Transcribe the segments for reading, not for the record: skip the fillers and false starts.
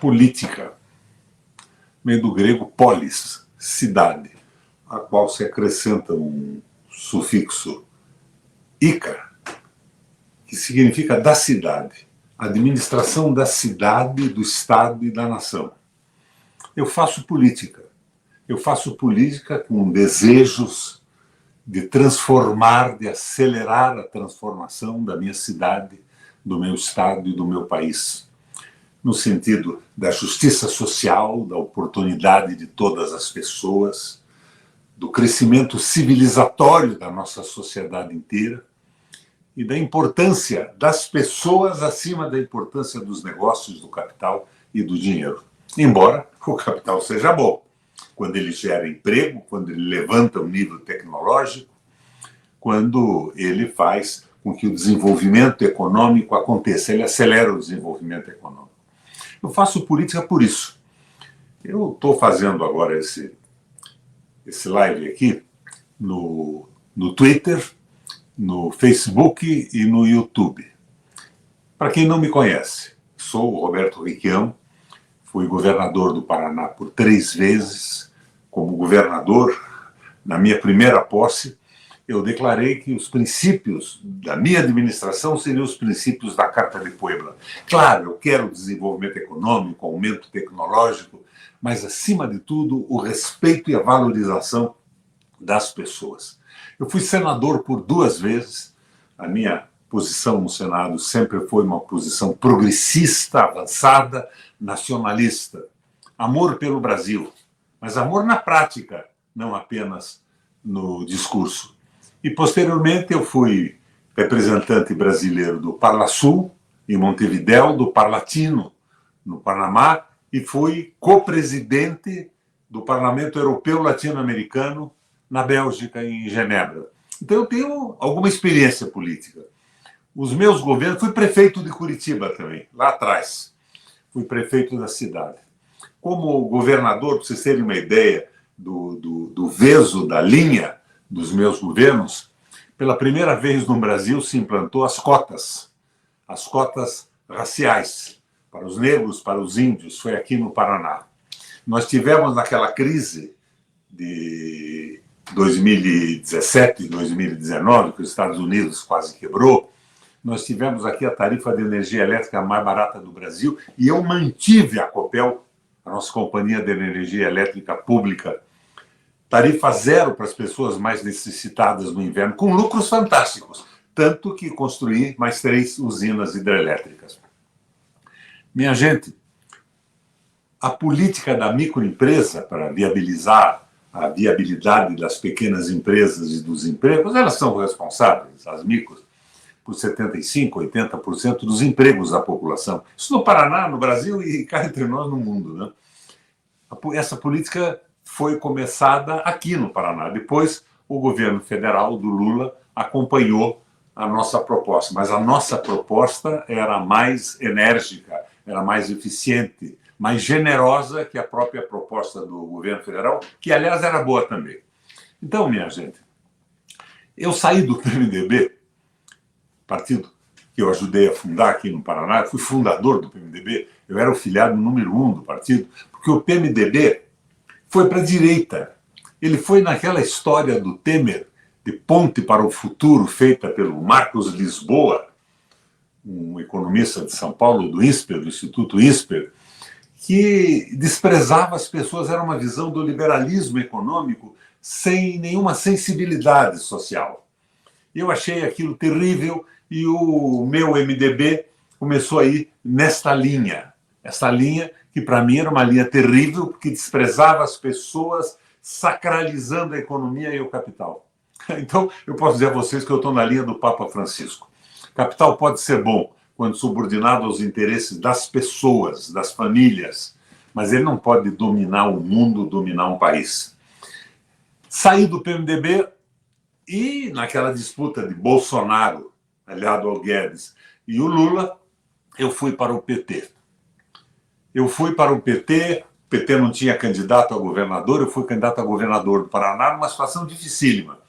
política, vem do grego polis, cidade, a qual se acrescenta um sufixo ica, que significa da cidade, administração da cidade, do Estado e da nação. Eu faço política com desejos de transformar, de acelerar a transformação da minha cidade, do meu Estado e do meu país, no sentido da justiça social, da oportunidade de todas as pessoas, do crescimento civilizatório da nossa sociedade inteira e da importância das pessoas acima da importância dos negócios, do capital e do dinheiro. Embora o capital seja bom, quando ele gera emprego, quando ele levanta o nível tecnológico, quando ele faz com que o desenvolvimento econômico aconteça, ele acelera o desenvolvimento econômico. Eu faço política por isso. Eu estou fazendo agora esse live aqui no Twitter, no Facebook e no YouTube. Para quem não me conhece, sou o Roberto Requião, fui governador do Paraná por 3 vezes. Como governador, na minha primeira posse, eu declarei que os princípios da minha administração seriam os princípios da Carta de Puebla. Claro, eu quero desenvolvimento econômico, aumento tecnológico, mas, acima de tudo, o respeito e a valorização das pessoas. Eu fui senador por 2 vezes. A minha posição no Senado sempre foi uma posição progressista, avançada, nacionalista. Amor pelo Brasil, mas amor na prática, não apenas no discurso. E, posteriormente, eu fui representante brasileiro do Parlasul, em Montevidéu, do Parlatino, no Panamá, e fui co-presidente do Parlamento Europeu Latino-Americano, na Bélgica, em Genebra. Então, eu tenho alguma experiência política. Os meus governos... Fui prefeito de Curitiba também, lá atrás. Fui prefeito da cidade. Como governador, para vocês terem uma ideia do veso, da linha dos meus governos, pela primeira vez no Brasil se implantou as cotas raciais, para os negros, para os índios, foi aqui no Paraná. Nós tivemos naquela crise de 2017, 2019, que os Estados Unidos quase quebrou, nós tivemos aqui a tarifa de energia elétrica mais barata do Brasil e eu mantive a Copel, a nossa companhia de energia elétrica pública, tarifa zero para as pessoas mais necessitadas no inverno, com lucros fantásticos, tanto que construí mais 3 usinas hidrelétricas. Minha gente, a política da microempresa para viabilizar a viabilidade das pequenas empresas e dos empregos, elas são responsáveis, as micros, por 75%, 80% dos empregos da população. Isso no Paraná, no Brasil e cá entre nós no mundo, né? Essa política foi começada aqui no Paraná. Depois, o governo federal do Lula acompanhou a nossa proposta, mas a nossa proposta era mais enérgica, era mais eficiente, mais generosa que a própria proposta do governo federal, que, aliás, era boa também. Então, minha gente, eu saí do PMDB, partido que eu ajudei a fundar aqui no Paraná, eu fui fundador do PMDB, eu era o filiado número 1 do partido, porque o PMDB foi para a direita. Ele foi naquela história do Temer, de ponte para o futuro, feita pelo Marcos Lisboa, um economista de São Paulo, do INSPER, do Instituto INSPER, que desprezava as pessoas, era uma visão do liberalismo econômico sem nenhuma sensibilidade social. Eu achei aquilo terrível e o meu MDB começou a ir nesta linha. Essa linha que para mim era uma linha terrível, porque desprezava as pessoas, sacralizando a economia e o capital. Então, eu posso dizer a vocês que eu estou na linha do Papa Francisco. Capital pode ser bom quando subordinado aos interesses das pessoas, das famílias, mas ele não pode dominar o mundo, dominar um país. Saí do PMDB e, naquela disputa de Bolsonaro, aliado ao Guedes, e o Lula, eu fui para o PT. Eu fui para o PT não tinha candidato a governador, eu fui candidato a governador do Paraná, numa situação dificílima.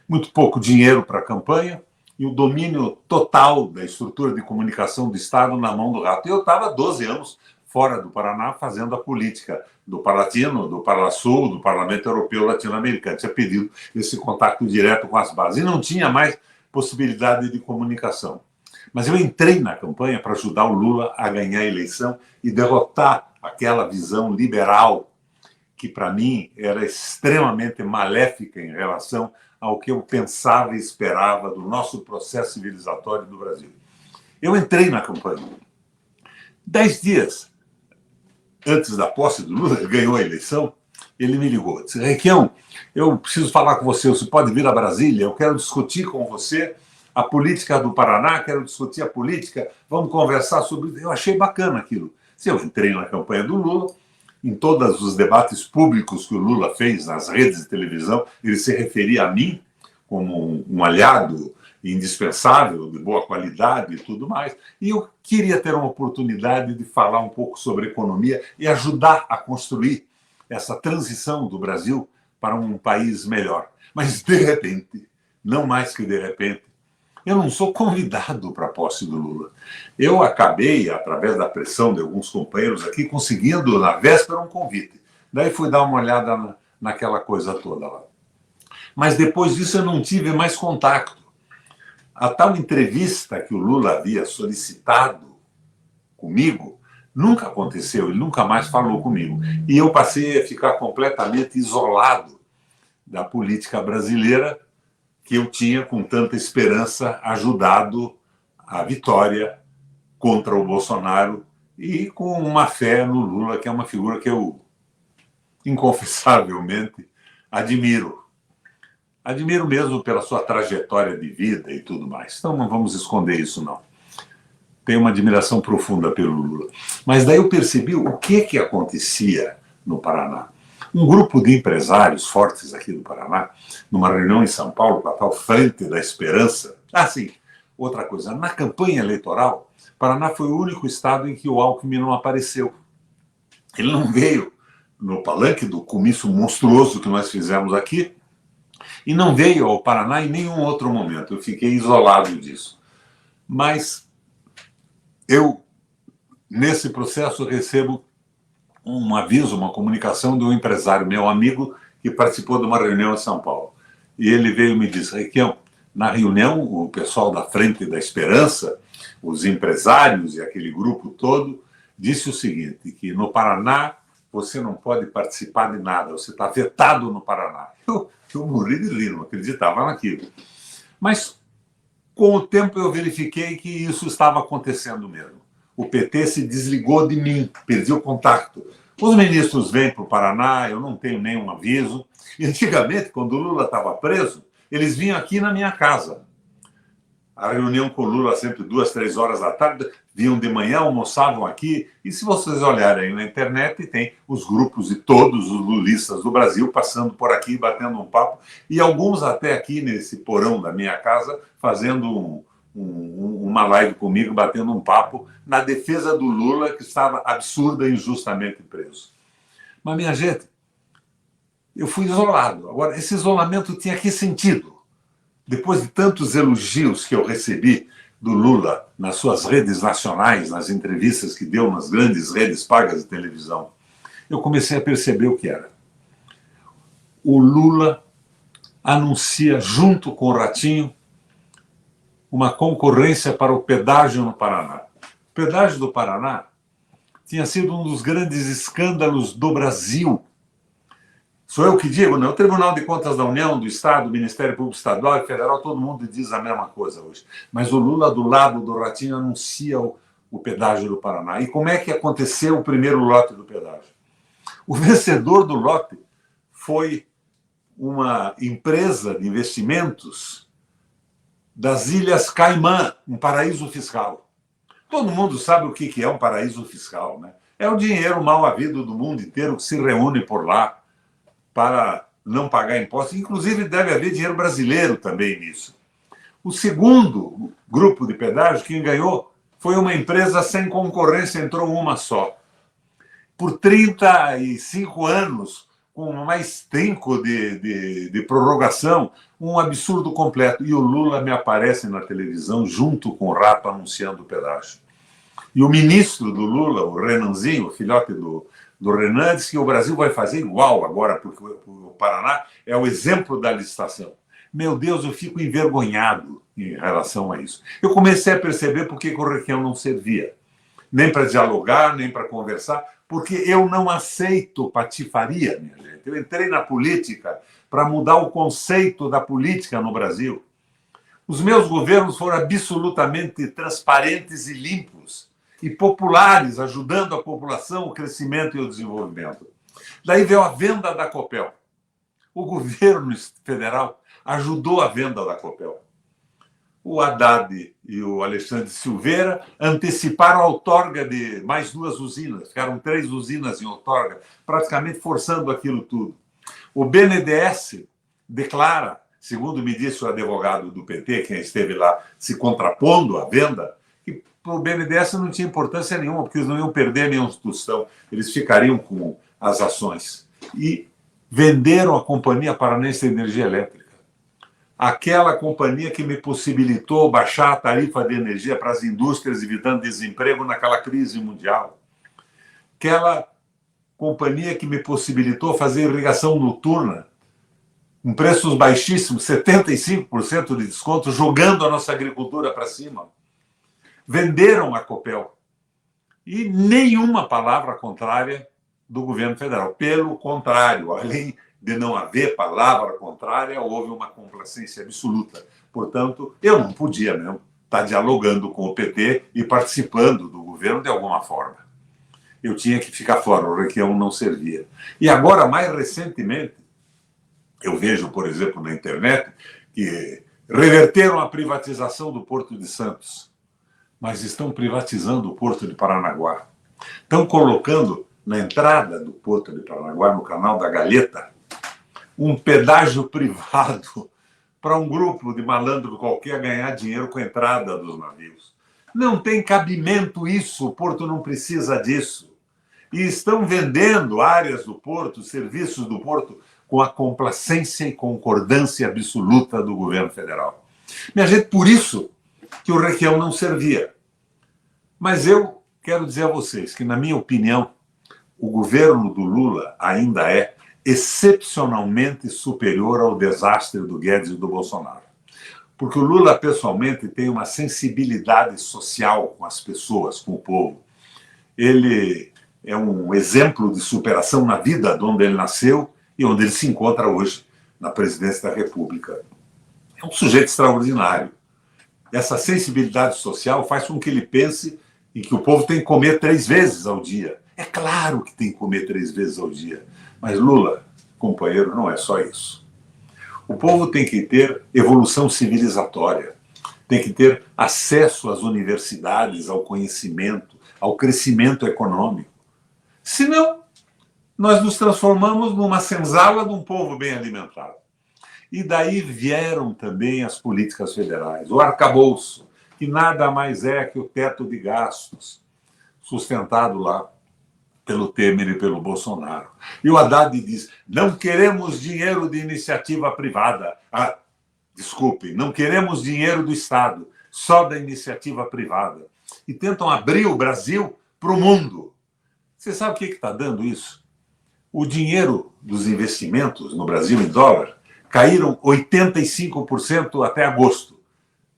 Muito pouco dinheiro para a campanha e o domínio total da estrutura de comunicação do Estado na mão do rato. E eu estava há 12 anos fora do Paraná, fazendo a política do Palatino, do Parlasul, do Parlamento Europeu Latino-Americano. Tinha pedido esse contato direto com as bases. E não tinha mais possibilidade de comunicação. Mas eu entrei na campanha para ajudar o Lula a ganhar a eleição e derrotar aquela visão liberal que, para mim, era extremamente maléfica em relação ao que eu pensava e esperava do nosso processo civilizatório do Brasil. Eu entrei na campanha. 10 dias antes da posse do Lula, ele ganhou a eleição, ele me ligou. Disse: Requião, eu preciso falar com você pode vir a Brasília? Eu quero discutir com você a política do Paraná, quero discutir a política, vamos conversar sobre isso. Eu achei bacana aquilo. Eu entrei na campanha do Lula, em todos os debates públicos que o Lula fez nas redes de televisão, ele se referia a mim como um aliado indispensável, de boa qualidade e tudo mais. E eu queria ter uma oportunidade de falar um pouco sobre economia e ajudar a construir essa transição do Brasil para um país melhor. Mas, de repente, não mais que de repente, eu não sou convidado para a posse do Lula. Eu acabei, através da pressão de alguns companheiros aqui, conseguindo, na véspera, um convite. Daí fui dar uma olhada naquela coisa toda lá. Mas depois disso eu não tive mais contato. A tal entrevista que o Lula havia solicitado comigo nunca aconteceu, ele nunca mais falou comigo. E eu passei a ficar completamente isolado da política brasileira, que eu tinha, com tanta esperança, ajudado a vitória contra o Bolsonaro e com uma fé no Lula, que é uma figura que eu, inconfessavelmente, admiro. Admiro mesmo pela sua trajetória de vida e tudo mais. Então não vamos esconder isso, não. Tenho uma admiração profunda pelo Lula. Mas daí eu percebi o que acontecia no Paraná. Um grupo de empresários fortes aqui do Paraná, numa reunião em São Paulo, com a tal Frente da Esperança. Sim, outra coisa, na campanha eleitoral, Paraná foi o único estado em que o Alckmin não apareceu. Ele não veio no palanque do comício monstruoso que nós fizemos aqui, e não veio ao Paraná em nenhum outro momento. Eu fiquei isolado disso. Mas eu, nesse processo, recebo um aviso, uma comunicação de um empresário, meu amigo, que participou de uma reunião em São Paulo. E ele veio e me disse: Requião, na reunião, o pessoal da Frente da Esperança, os empresários e aquele grupo todo, disse o seguinte, que no Paraná você não pode participar de nada, você está vetado no Paraná. Eu morri de rir, não acreditava naquilo. Mas, com o tempo, eu verifiquei que isso estava acontecendo mesmo. O PT se desligou de mim, perdi o contato. Os ministros vêm para o Paraná, eu não tenho nenhum aviso. E antigamente, quando o Lula estava preso, eles vinham aqui na minha casa. A reunião com o Lula sempre 2, 3 horas da tarde, vinham de manhã, almoçavam aqui. E se vocês olharem na internet, tem os grupos de todos os lulistas do Brasil passando por aqui, batendo um papo. E alguns até aqui nesse porão da minha casa, fazendo uma live comigo, batendo um papo na defesa do Lula, que estava absurda e injustamente preso. Mas, minha gente, eu fui isolado. Agora, esse isolamento tinha que sentido? Depois de tantos elogios que eu recebi do Lula nas suas redes nacionais, nas entrevistas que deu nas grandes redes pagas de televisão, eu comecei a perceber o que era. O Lula anuncia, junto com o Ratinho, uma concorrência para o pedágio no Paraná. O pedágio do Paraná tinha sido um dos grandes escândalos do Brasil. Sou eu que digo, né? O Tribunal de Contas da União, do Estado, do Ministério Público Estadual e Federal, todo mundo diz a mesma coisa hoje. Mas o Lula, do lado do Ratinho, anuncia o pedágio do Paraná. E como é que aconteceu o primeiro lote do pedágio? O vencedor do lote foi uma empresa de investimentos das Ilhas Caimã, um paraíso fiscal. Todo mundo sabe o que é um paraíso fiscal, né? É o dinheiro mal havido do mundo inteiro que se reúne por lá para não pagar impostos. Inclusive, deve haver dinheiro brasileiro também nisso. O segundo grupo de pedágio, quem ganhou, foi uma empresa sem concorrência, entrou uma só. Por 35 anos, com mais tempo de prorrogação, um absurdo completo. E o Lula me aparece na televisão junto com o Rato anunciando o pedágio. E o ministro do Lula, o Renanzinho, o filhote do Renan, disse que o Brasil vai fazer igual agora, porque o Paraná é o exemplo da licitação. Meu Deus, eu fico envergonhado em relação a isso. Eu comecei a perceber por que o Requião não servia. Nem para dialogar, nem para conversar, porque eu não aceito patifaria, minha gente. Eu entrei na política para mudar o conceito da política no Brasil. Os meus governos foram absolutamente transparentes e limpos, e populares, ajudando a população, o crescimento e o desenvolvimento. Daí veio a venda da Copel. O governo federal ajudou a venda da Copel. O Haddad e o Alexandre Silveira anteciparam a outorga de mais 2 usinas. Ficaram 3 usinas em outorga, praticamente forçando aquilo tudo. O BNDES declara, segundo me disse o advogado do PT, quem esteve lá se contrapondo à venda, que o BNDES não tinha importância nenhuma, porque eles não iam perder nenhum tostão, eles ficariam com as ações. E venderam a Companhia Paranaense de Energia Elétrica. Aquela companhia que me possibilitou baixar a tarifa de energia para as indústrias, evitando desemprego naquela crise mundial. Aquela companhia que me possibilitou fazer irrigação noturna, com preços baixíssimos, 75% de desconto, jogando a nossa agricultura para cima. Venderam a Copel. E nenhuma palavra contrária do governo federal. Pelo contrário, além de não haver palavra contrária, houve uma complacência absoluta. Portanto, eu não podia mesmo estar dialogando com o PT e participando do governo de alguma forma. Eu tinha que ficar fora, o Requião não servia. E agora, mais recentemente, eu vejo, por exemplo, na internet, que reverteram a privatização do Porto de Santos, mas estão privatizando o Porto de Paranaguá. Estão colocando na entrada do Porto de Paranaguá, no canal da Galheta, um pedágio privado para um grupo de malandro qualquer ganhar dinheiro com a entrada dos navios. Não tem cabimento isso, o Porto não precisa disso. E estão vendendo áreas do Porto, serviços do Porto, com a complacência e concordância absoluta do governo federal. Minha gente, por isso que o Requião não servia. Mas eu quero dizer a vocês que, na minha opinião, o governo do Lula ainda é excepcionalmente superior ao desastre do Guedes e do Bolsonaro. Porque o Lula, pessoalmente, tem uma sensibilidade social com as pessoas, com o povo. Ele é um exemplo de superação na vida de onde ele nasceu e onde ele se encontra hoje, na presidência da República. É um sujeito extraordinário. Essa sensibilidade social faz com que ele pense em que o povo tem que comer 3 vezes ao dia. É claro que tem que comer 3 vezes ao dia. Mas Lula, companheiro, não é só isso. O povo tem que ter evolução civilizatória, tem que ter acesso às universidades, ao conhecimento, ao crescimento econômico. Senão, nós nos transformamos numa senzala de um povo bem alimentado. E daí vieram também as políticas federais, o arcabouço, que nada mais é que o teto de gastos, sustentado lá pelo Temer e pelo Bolsonaro. E o Haddad diz, não queremos dinheiro de iniciativa privada. Desculpem, não queremos dinheiro do Estado, só da iniciativa privada. E tentam abrir o Brasil para o mundo. Você sabe o que está dando isso? O dinheiro dos investimentos no Brasil em dólar caíram 85% até agosto.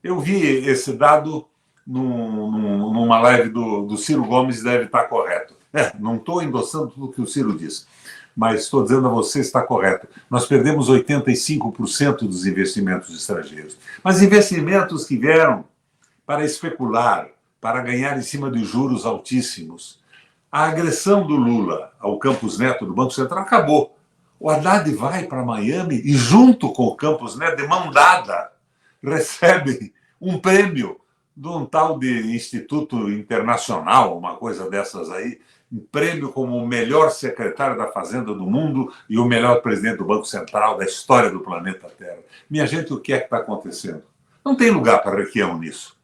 Eu vi esse dado numa live do Ciro Gomes, deve estar correto. Não estou endossando tudo o que o Ciro disse, mas estou dizendo a você está correto. Nós perdemos 85% dos investimentos estrangeiros. Mas investimentos que vieram para especular, para ganhar em cima de juros altíssimos. A agressão do Lula ao Campos Neto do Banco Central acabou. O Haddad vai para Miami e, junto com o Campos Neto, de mão dada, recebe um prêmio de um tal de Instituto Internacional, uma coisa dessas aí, um prêmio como o melhor secretário da Fazenda do mundo e o melhor presidente do Banco Central da história do planeta Terra. Minha gente, o que é que está acontecendo? Não tem lugar para Requião nisso.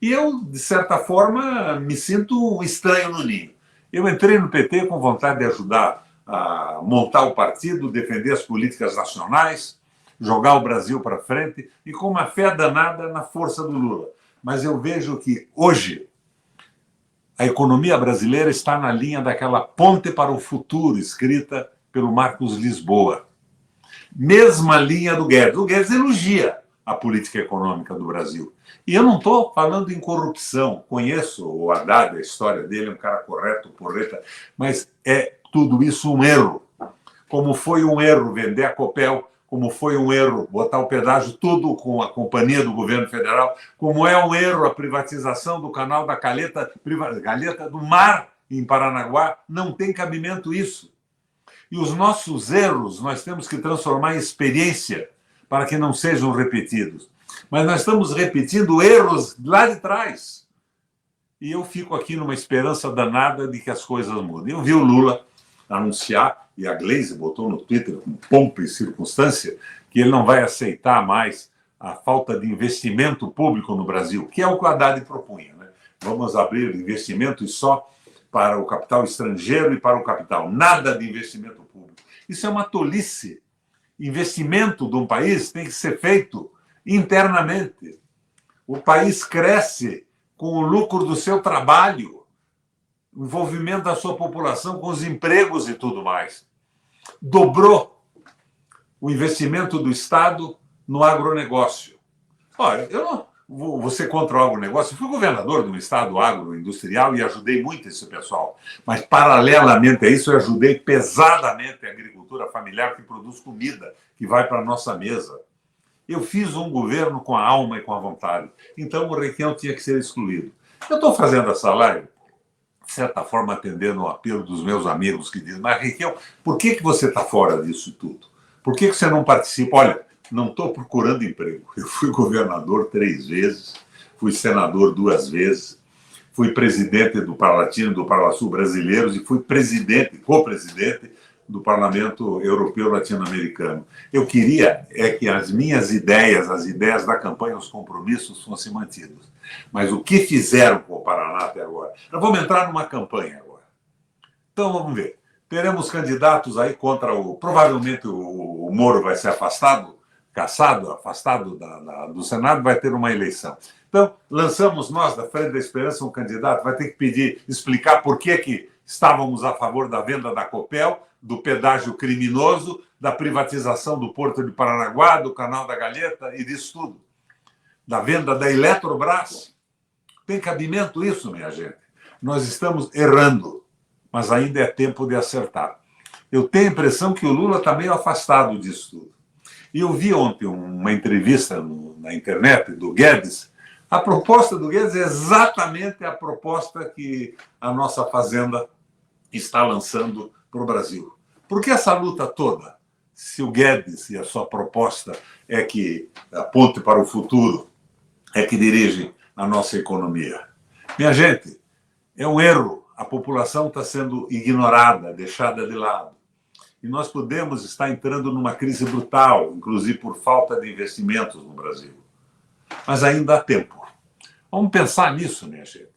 E eu, de certa forma, me sinto estranho no ninho. Eu entrei no PT com vontade de ajudar a montar o partido, defender as políticas nacionais, jogar o Brasil para frente e com uma fé danada na força do Lula. Mas eu vejo que hoje a economia brasileira está na linha daquela ponte para o futuro, escrita pelo Marcos Lisboa. Mesma linha do Guedes. O Guedes elogia a política econômica do Brasil. E eu não estou falando em corrupção. Conheço o Haddad, a história dele, é um cara correto, porreta, mas é tudo isso um erro. Como foi um erro vender a Copel, como foi um erro botar o pedágio tudo com a companhia do governo federal, como é um erro a privatização do canal da Calheta do Mar em Paranaguá, não tem cabimento isso. E os nossos erros nós temos que transformar em experiência para que não sejam repetidos. Mas nós estamos repetindo erros lá de trás. E eu fico aqui numa esperança danada de que as coisas mudem. Eu vi o Lula anunciar, e a Gleisi botou no Twitter com pompa e circunstância, que ele não vai aceitar mais a falta de investimento público no Brasil, que é o que o Haddad propunha, né? Vamos abrir investimentos só para o capital estrangeiro e para o capital. Nada de investimento público. Isso é uma tolice. Investimento de um país tem que ser feito internamente. O país cresce com o lucro do seu trabalho, o envolvimento da sua população com os empregos e tudo mais. Dobrou o investimento do Estado no agronegócio. Olha, eu não vou ser contra o agronegócio. Eu fui governador de um estado agroindustrial e ajudei muito esse pessoal. Mas, paralelamente a isso, eu ajudei pesadamente a agricultura familiar que produz comida, que vai para a nossa mesa. Eu fiz um governo com a alma e com a vontade. Então, o Requião tinha que ser excluído. Eu estou fazendo essa live, de certa forma, atendendo o apelo dos meus amigos que dizem: mas, Requião, por que você está fora disso tudo? Por que você não participa? Olha, não estou procurando emprego. Eu fui governador 3 vezes, fui senador 2 vezes, fui presidente do Parlatino e do Parlasul brasileiros e fui presidente, co-presidente do Parlamento Europeu Latino-Americano. Eu queria que as minhas ideias, as ideias da campanha, os compromissos fossem mantidos. Mas o que fizeram com o Paraná até agora? Nós vamos entrar numa campanha agora. Então, vamos ver. Teremos candidatos aí contra o... Provavelmente o Moro vai ser afastado, cassado, afastado do Senado, vai ter uma eleição. Então, lançamos nós, da Frente da Esperança, um candidato, vai ter que pedir, explicar por que estávamos a favor da venda da Copel, do pedágio criminoso, da privatização do Porto de Paranaguá, do Canal da Galheta e disso tudo. Da venda da Eletrobras. Tem cabimento isso, minha gente? Nós estamos errando, mas ainda é tempo de acertar. Eu tenho a impressão que o Lula está meio afastado disso tudo. E eu vi ontem uma entrevista na internet do Guedes. A proposta do Guedes é exatamente a proposta que a nossa Fazenda está lançando para o Brasil. Por que essa luta toda? Se o Guedes e a sua proposta é que aponte para o futuro, é que dirige a nossa economia. Minha gente, é um erro. A população está sendo ignorada, deixada de lado. E nós podemos estar entrando numa crise brutal, inclusive por falta de investimentos no Brasil. Mas ainda há tempo. Vamos pensar nisso, minha gente.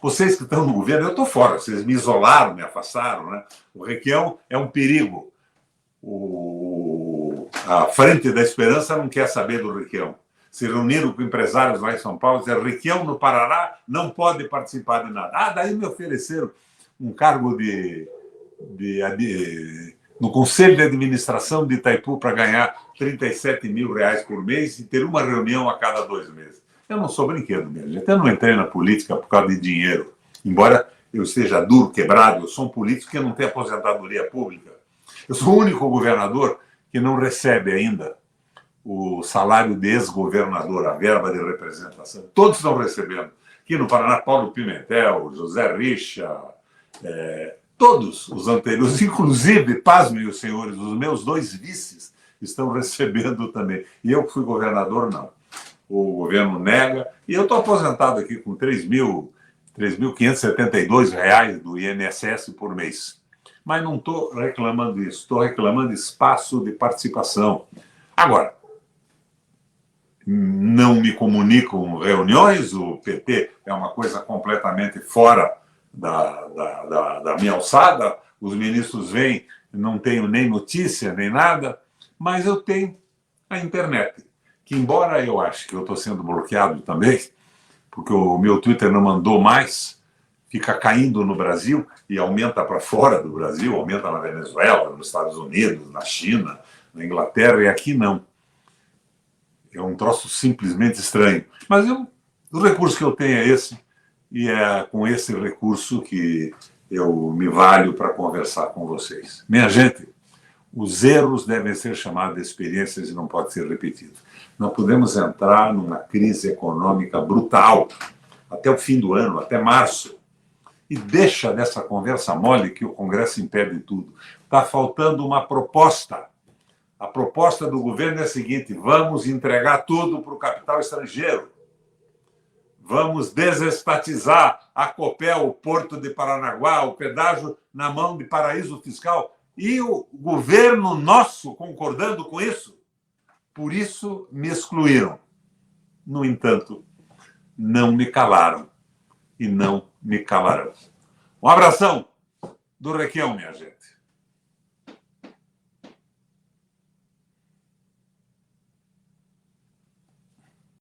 Vocês que estão no governo, eu estou fora, vocês me isolaram, me afastaram, né? O Requião é um perigo. A Frente da Esperança não quer saber do Requião. Se reuniram com empresários lá em São Paulo, disseram: Requião no Paraná não pode participar de nada. Daí me ofereceram um cargo no Conselho de Administração de Itaipu para ganhar R$37 mil por mês e ter uma reunião a cada 2 meses. Eu não sou brinquedo, minha gente. Eu não entrei na política por causa de dinheiro. Embora eu esteja duro, quebrado, eu sou um político que não tem aposentadoria pública. Eu sou o único governador que não recebe ainda o salário de ex-governador, a verba de representação. Todos estão recebendo. Aqui no Paraná, Paulo Pimentel, José Richa, todos os anteriores, inclusive, pasmem os senhores, os meus 2 vices estão recebendo também. E eu que fui governador, não. O governo nega. E eu estou aposentado aqui com R$3.572 do INSS por mês. Mas não estou reclamando isso. Estou reclamando espaço de participação. Agora, não me comunicam reuniões, o PT é uma coisa completamente fora da minha alçada, os ministros vêm, não tenho nem notícia, nem nada, mas eu tenho a internet, que embora eu ache que eu estou sendo bloqueado também, porque o meu Twitter não mandou mais, fica caindo no Brasil e aumenta para fora do Brasil, aumenta na Venezuela, nos Estados Unidos, na China, na Inglaterra, e aqui não. É um troço simplesmente estranho. Mas o recurso que eu tenho é esse, e é com esse recurso que eu me valho para conversar com vocês. Minha gente, os erros devem ser chamados de experiências e não podem ser repetidos. Não podemos entrar numa crise econômica brutal até o fim do ano, até março. E deixa dessa conversa mole que o Congresso impede tudo. Está faltando uma proposta. A proposta do governo é a seguinte: vamos entregar tudo para o capital estrangeiro. Vamos desestatizar a Copel, o Porto de Paranaguá, o pedágio na mão de paraíso fiscal. E o governo nosso concordando com isso. Por isso me excluíram. No entanto, não me calaram. E não me calarão. Um abração do Requião, minha gente.